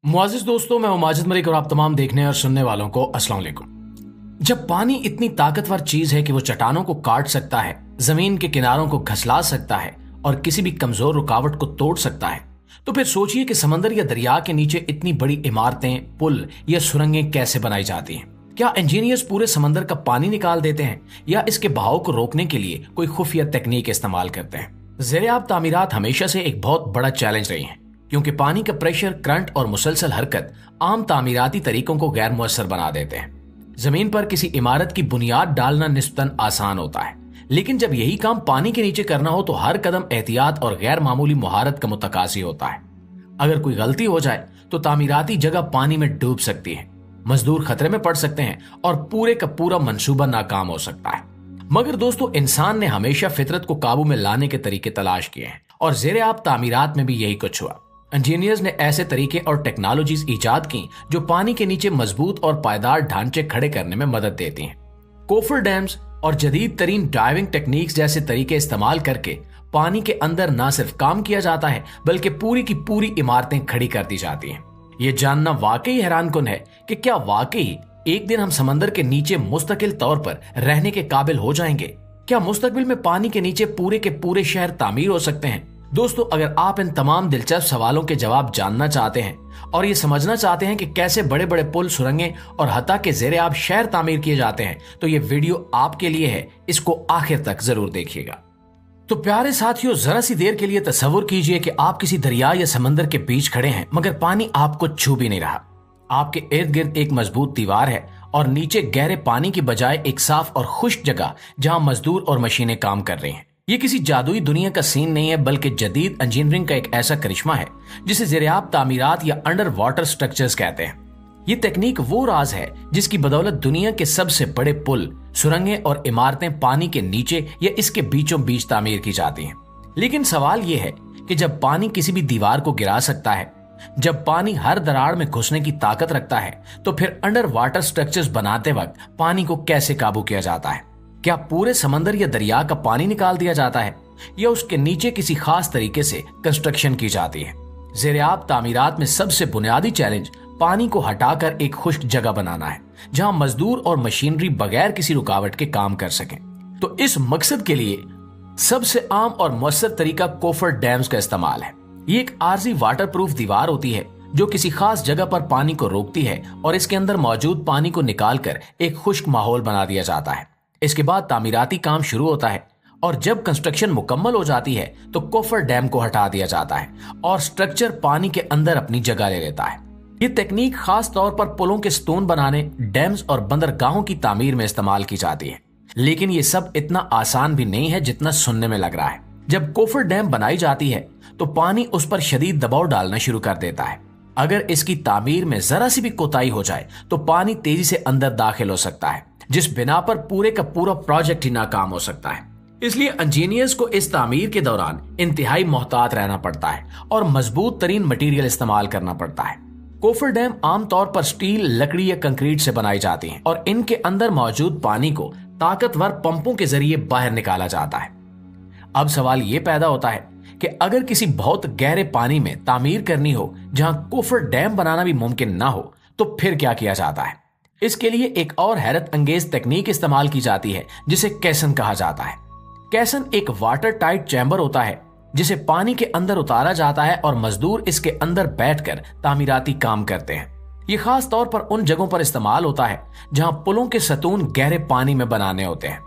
मुआजिज दोस्तों, मैं हूं माजिद मलिक और आप तमाम देखने और सुनने वालों को अस्सलाम वालेकुम। जब पानी इतनी ताकतवर चीज है कि वो चट्टानों को काट सकता है, जमीन के किनारों को घसला सकता है और किसी भी कमजोर रुकावट को तोड़ सकता है, तो फिर सोचिए कि समंदर या दरिया के नीचे इतनी बड़ी इमारतें, पुल या सुरंगें कैसे बनाई जाती हैं। क्या इंजीनियर्स पूरे समंदर का पानी निकाल देते हैं या इसके बहाव को रोकने के लिए कोई खुफिया तकनीक इस्तेमाल करते हैं? ज़ेर-ए-आब तामीरात हमेशा से एक बहुत बड़ा चैलेंज रही हैं, क्योंकि पानी का प्रेशर, करंट और मुसलसल हरकत आम तामीराती तरीकों को गैर मुअस्सर बना देते हैं। जमीन पर किसी इमारत की बुनियाद डालना निस्बतन आसान होता है, लेकिन जब यही काम पानी के नीचे करना हो तो हर कदम एहतियात और गैर मामूली महारत का मुतकासी होता है। अगर कोई गलती हो जाए तो तामीराती जगह पानी में डूब सकती है, मजदूर खतरे में पड़ सकते हैं और पूरे का पूरा मंसूबा नाकाम हो सकता है। मगर दोस्तों, इंसान ने हमेशा फितरत को काबू में लाने के तरीके तलाश किए हैं और ज़ेर-ए-आब तामीरात में भी यही कुछ हुआ। इंजीनियर्स ने ऐसे तरीके और टेक्नोलॉजीज ईजाद की जो पानी के नीचे मजबूत और पायदार ढांचे खड़े करने में मदद देती हैं। कोफर डैम्स और जदीद तरीन डाइविंग टेक्निक्स जैसे तरीके इस्तेमाल करके पानी के अंदर न सिर्फ काम किया जाता है बल्कि पूरी की पूरी इमारतें खड़ी कर दी जाती हैं। ये जानना वाकई हैरानकुन है कि क्या वाकई एक दिन हम समंदर के नीचे मुस्तकिल तौर पर रहने के काबिल हो जाएंगे? क्या मुस्तकबिल में पानी के नीचे पूरे के पूरे शहर तामीर हो सकते हैं? दोस्तों, अगर आप इन तमाम दिलचस्प सवालों के जवाब जानना चाहते हैं और ये समझना चाहते हैं कि कैसे बड़े बड़े पुल, सुरंगें और हत्ता के ज़ेर-ए-आब शहर तामीर किए जाते हैं, तो ये वीडियो आपके लिए है। इसको आखिर तक जरूर देखिएगा। तो प्यारे साथियों, जरा सी देर के लिए तसव्वुर कीजिए कि आप किसी दरिया या समंदर के बीच खड़े हैं, मगर पानी आपको छू भी नहीं रहा। आपके इर्द गिर्द एक मजबूत दीवार है और नीचे गहरे पानी की बजाय एक साफ और खुश्क जगह जहां मजदूर और मशीनें काम कर रही हैं। ये किसी जादुई दुनिया का सीन नहीं है, बल्कि जदीद इंजीनियरिंग का एक ऐसा करिश्मा है जिसे ज़ेर-ए-आब तामीरात या अंडर वाटर स्ट्रक्चर्स कहते हैं। ये तकनीक वो राज है जिसकी बदौलत दुनिया के सबसे बड़े पुल, सुरंगें और इमारतें पानी के नीचे या इसके बीचों बीच तामीर की जाती हैं। लेकिन सवाल ये है कि जब पानी किसी भी दीवार को गिरा सकता है, जब पानी हर दरार में घुसने की ताकत रखता है, तो फिर अंडर वाटर स्ट्रक्चर्स बनाते वक्त पानी को कैसे काबू किया जाता है? क्या पूरे समंदर या दरिया का पानी निकाल दिया जाता है या उसके नीचे किसी खास तरीके से कंस्ट्रक्शन की जाती है? ज़ेर-ए-आब तामीरात में सबसे बुनियादी चैलेंज पानी को हटाकर एक खुश्क जगह बनाना है जहां मजदूर और मशीनरी बगैर किसी रुकावट के काम कर सकें। तो इस मकसद के लिए सबसे आम और मुअस्सर तरीका कोफर डैम्स का इस्तेमाल है। ये एक आर्जी वाटरप्रूफ दीवार होती है जो किसी खास जगह पर पानी को रोकती है और इसके अंदर मौजूद पानी को निकालकर एक खुश्क माहौल बना दिया जाता है। इसके बाद तामीराती काम शुरू होता है और जब कंस्ट्रक्शन मुकम्मल हो जाती है तो कोफर डैम को हटा दिया जाता है और स्ट्रक्चर पानी के अंदर अपनी जगह ले लेता है। ये तकनीक खास तौर पर पुलों के स्टोन बनाने, डैम्स और बंदरगाहों की तामीर में इस्तेमाल की जाती है। लेकिन ये सब इतना आसान भी नहीं है जितना सुनने में लग रहा है। जब कोफर डैम बनाई जाती है तो पानी उस पर शदीद दबाव डालना शुरू कर देता है। अगर इसकी तामीर में जरा सी भी कोताही हो जाए तो पानी तेजी से अंदर दाखिल हो सकता है, जिस बिना पर पूरे का पूरा प्रोजेक्ट ही नाकाम हो सकता है। इसलिए इंजीनियर्स को इस तामीर के दौरान इंतहाई मोहतात रहना पड़ता है और मजबूत तरीन मटेरियल इस्तेमाल करना पड़ता है। कोफर डैम आमतौर पर स्टील, लकड़ी या कंक्रीट से बनाई जाती हैं और इनके अंदर मौजूद पानी को ताकतवर पंपों के जरिए बाहर निकाला जाता है। अब सवाल ये पैदा होता है कि अगर किसी बहुत गहरे पानी में तामीर करनी हो जहां कोफर डैम बनाना भी मुमकिन ना हो, तो फिर क्या किया जाता है? इसके लिए एक और हैरत अंगेज तकनीक इस्तेमाल की जाती है जिसे कैसन कहा जाता है। कैसन एक वाटर टाइट चैम्बर होता है जिसे पानी के अंदर उतारा जाता है और मजदूर इसके अंदर बैठकर तामीराती काम करते हैं। ये खास तौर पर उन जगहों पर इस्तेमाल होता है जहां पुलों के सतून गहरे पानी में बनाने होते हैं।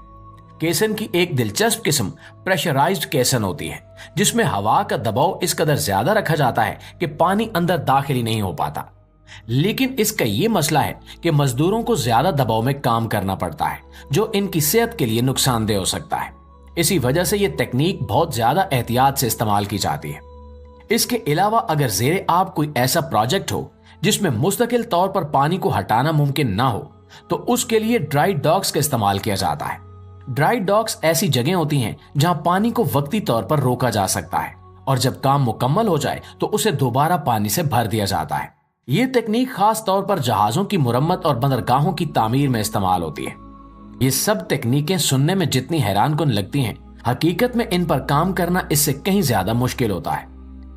केसन की एक दिलचस्प किस्म प्रेशराइज्ड केसन होती है, जिसमें हवा का दबाव इस कदर ज्यादा रखा जाता है कि पानी अंदर दाखिल ही नहीं हो पाता। लेकिन इसका ये मसला है कि मजदूरों को ज्यादा दबाव में काम करना पड़ता है, जो इनकी सेहत के लिए नुकसानदेह हो सकता है। इसी वजह से यह तकनीक बहुत ज्यादा एहतियात से इस्तेमाल की जाती है। इसके अलावा अगर ज़ेर-ए-आब कोई ऐसा प्रोजेक्ट हो जिसमें मुस्तकिल तौर पर पानी को हटाना मुमकिन ना हो, तो उसके लिए ड्राई डॉक्स का इस्तेमाल किया जाता है। ड्राई डॉक्स ऐसी जगह होती हैं जहां पानी को वक्ती तौर पर रोका जा सकता है और जब काम मुकम्मल हो जाए तो उसे दोबारा पानी से भर दिया जाता है। ये तकनीक खास तौर पर जहाजों की मुरम्मत और बंदरगाहों की तामीर में इस्तेमाल होती है। ये सब तकनीकें सुनने में जितनी हैरानकुन लगती हैं, हकीकत में इन पर काम करना इससे कहीं ज्यादा मुश्किल होता है।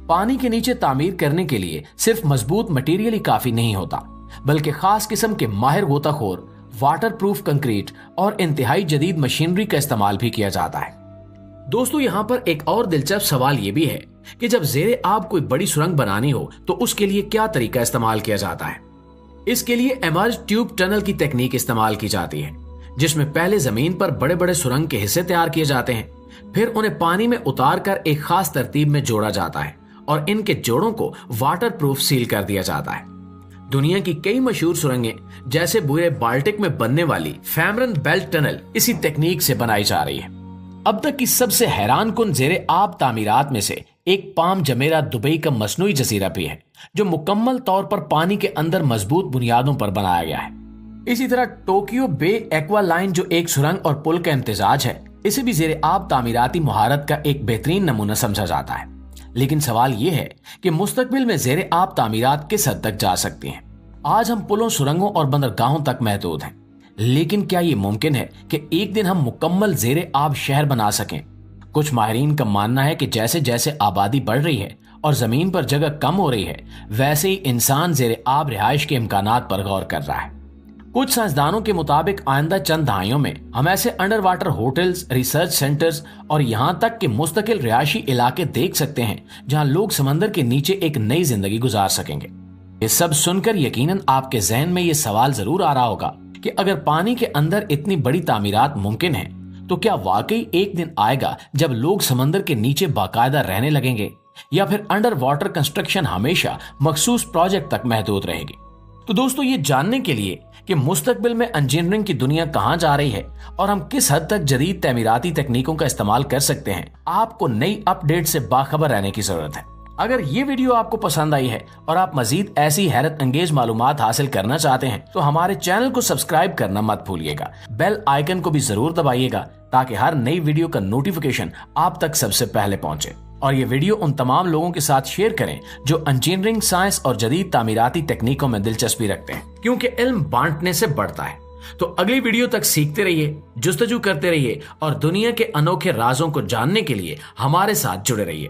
पानी के नीचे तामीर करने के लिए सिर्फ मजबूत मटेरियल ही काफी नहीं होता, बल्कि खास किस्म के माहिर गोताखोर, वाटरप्रूफ कंक्रीट और इंतहाई जदीद मशीनरी का इस्तेमाल भी किया जाता है। दोस्तों, यहाँ पर एक और दिलचस्प सवाल ये भी है कि जब जेरे आब कोई बड़ी सुरंग बनानी हो तो उसके लिए क्या तरीका इस्तेमाल किया जाता है। इसके लिए एमर्ज ट्यूब टनल की तकनीक इस्तेमाल की जाती है, जिसमें पहले जमीन पर बड़े बड़े सुरंग के हिस्से तैयार किए जाते हैं, फिर उन्हें पानी में उतार कर एक खास तरतीब में जोड़ा जाता है और इनके जोड़ों को वाटरप्रूफ सील कर दिया जाता है। दुनिया की कई मशहूर सुरंगें जैसे पूरे बाल्टिक में बनने वाली फैमरन बेल्ट टनल इसी तकनीक से बनाई जा रही है। अब तक की सबसे हैरानकुन जेरे आब तामीरात में से एक पाम जमेरा दुबई का मसनूई जजीरा भी है, जो मुकम्मल तौर पर पानी के अंदर मजबूत बुनियादों पर बनाया गया है। इसी तरह टोक्यो बे एक्वा लाइन, जो एक सुरंग और पुल का इम्तिजाज है, इसे भी जेरे आब तामीराती महारत का एक बेहतरीन नमूना समझा जाता है। लेकिन सवाल यह है कि मुस्तकबिल में जेरे आब तामीरात किस हद तक जा सकती हैं। आज हम पुलों, सुरंगों और बंदरगाहों तक महदूद हैं, लेकिन क्या ये मुमकिन है कि एक दिन हम मुकम्मल जेरे आब शहर बना सकें? कुछ माहिरीन का मानना है कि जैसे जैसे आबादी बढ़ रही है और जमीन पर जगह कम हो रही है, वैसे ही इंसान जेरे आब रिहाइश के इम्कानात पर गौर कर रहा है। कुछ साइंसदानों के मुताबिक आइंदा चंद दहाइयों में हम ऐसे under water hotels, research centres और यहाँ तक कि मुस्तकिल रिहायशी इलाके देख सकते हैं जहाँ लोग समंदर के नीचे एक नई जिंदगी गुजार सकेंगे। ये सब सुनकर यकीनन आपके जहन में ये सवाल जरूर आ रहा होगा कि अगर पानी के अंदर इतनी बड़ी तामीरात मुमकिन है, तो क्या वाकई एक दिन आएगा जब लोग समंदर के नीचे बाकायदा रहने लगेंगे, या फिर अंडर वाटर कंस्ट्रक्शन हमेशा मखसूस प्रोजेक्ट तक महदूद रहेगी? तो दोस्तों, ये जानने के लिए कि मुस्तकबिल में इंजीनियरिंग की दुनिया कहां जा रही है और हम किस हद तक जदीद तमीराती तकनीकों का इस्तेमाल कर सकते हैं, आपको नई अपडेट से बाखबर रहने की जरूरत है। अगर ये वीडियो आपको पसंद आई है और आप मजीद ऐसी हैरत अंगेज मालूमात हासिल करना चाहते हैं, तो हमारे चैनल को सब्सक्राइब करना मत भूलिएगा। बेल आइकन को भी जरूर दबाइएगा ताकि हर नई वीडियो का नोटिफिकेशन आप तक सबसे पहले पहुंचे। और ये वीडियो उन तमाम लोगों के साथ शेयर करें जो इंजीनियरिंग, साइंस और जदीद तामीराती तकनीकों में दिलचस्पी रखते हैं, क्योंकि इल्म बांटने से बढ़ता है। तो अगली वीडियो तक सीखते रहिए, जुस्तजू करते रहिए और दुनिया के अनोखे राजों को जानने के लिए हमारे साथ जुड़े रहिए।